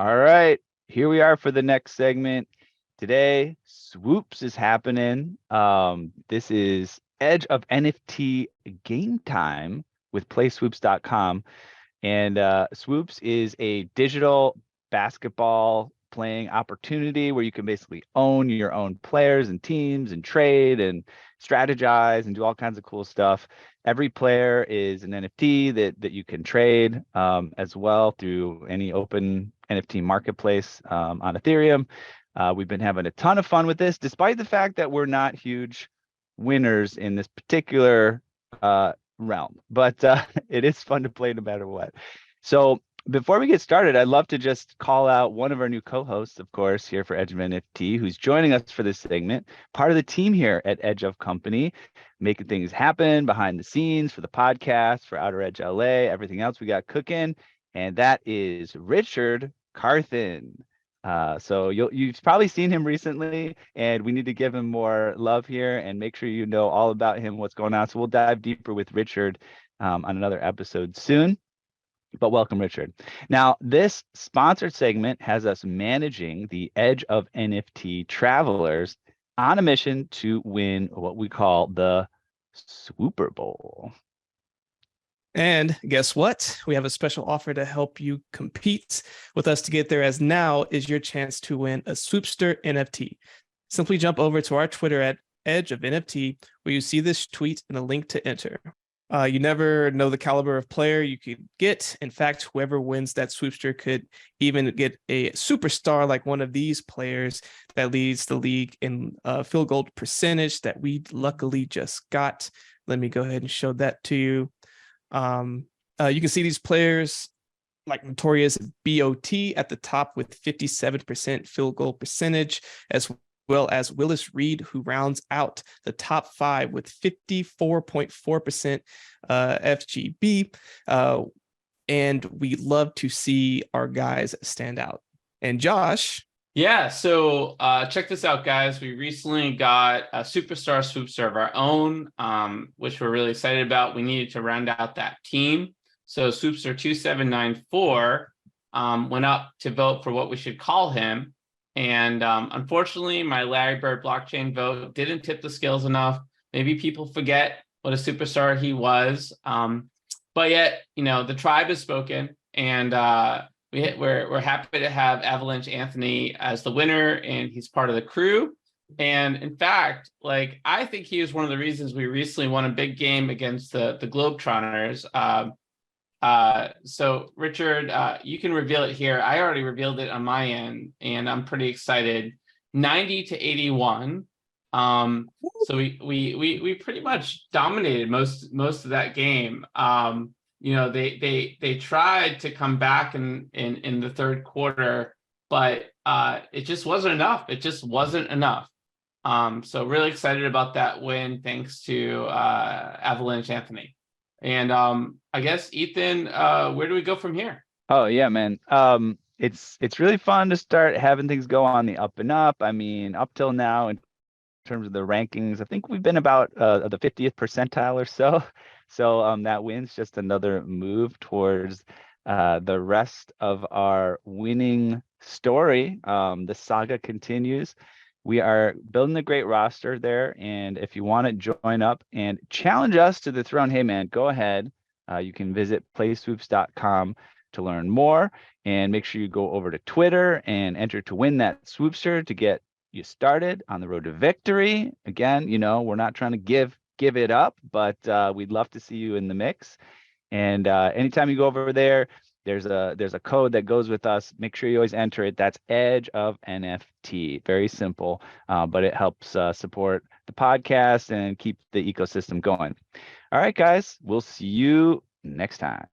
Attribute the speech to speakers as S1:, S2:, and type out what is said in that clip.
S1: All right, here we are for the next segment. Today, Swoops is happening. This is Edge of NFT game time with PlaySwoops.com. And Swoops is a digital basketball playing opportunity where you can basically own your own players and teams and trade and strategize and do all kinds of cool stuff. Every player is an NFT that you can trade as well through any open NFT marketplace on Ethereum. We've been having a ton of fun with this, despite the fact that we're not huge winners in this particular realm, but it is fun to play no matter what. So before we get started, I'd love to just call out one of our new co-hosts, of course, here for Edge of NFT, who's joining us for this segment, part of the team here at Edge of Company, making things happen behind the scenes for the podcast, for Outer Edge LA, everything else we got cooking, and that is Richard Carthen. So you've probably seen him recently, and we need to give him more love here and make sure you know all about him, what's going on. So we'll dive deeper with Richard on another episode soon. But welcome, Richard. Now, this sponsored segment has us managing the Edge of NFT travelers on a mission to win what we call the Swooper Bowl.
S2: And guess what? We have a special offer to help you compete with us to get there, as now is your chance to win a Swoopster NFT. Simply jump over to our Twitter at Edge of NFT, where you see this tweet and a link to enter. You never know the caliber of player you could get. In fact, whoever wins that Swoopster could even get a superstar like one of these players that leads the league in field goal percentage that we luckily just got. Let me go ahead and show that to you. You can see these players like notorious BOT at the top with 57% field goal percentage, as well as Willis Reed, who rounds out the top 5 with 54.4% FGB. And we love to see our guys stand out. And Josh.
S3: Yeah, so check this out, guys. We recently got a superstar swoopster of our own, which we're really excited about. We needed to round out that team. So swoopster 2794 went up to vote for what we should call him. And unfortunately, my Larry Bird blockchain vote didn't tip the scales enough. Maybe people forget what a superstar he was. But yet, the tribe has spoken, and we're happy to have Avalanche Anthony as the winner, and he's part of the crew. And in fact, I think he is one of the reasons we recently won a big game against the Globetrotters. So Richard, you can reveal it here. I already revealed it on my end, and I'm pretty excited. 90-81. So we pretty much dominated most of that game. They tried to come back in the third quarter, but it just wasn't enough. It just wasn't enough. So really excited about that win, thanks to Avalanche Anthony. And I guess, Ethan, where do we go from here?
S1: Oh yeah, man. It's really fun to start having things go on the up and up. I mean, up till now, in terms of the rankings, I think we've been about the 50th percentile or so. So that win's just another move towards the rest of our winning story. The saga continues. We are building a great roster there, and if you want to join up and challenge us to the throne, hey man, go ahead. You can visit playswoops.com to learn more, and make sure you go over to Twitter and enter to win that swoopster to get you started on the road to victory. Again, we're not trying to give it up, but we'd love to see you in the mix. And anytime you go over there, there's a code that goes with us. Make sure you always enter it. That's Edge of NFT. Very simple, but it helps support the podcast and keep the ecosystem going. All right, guys, we'll see you next time.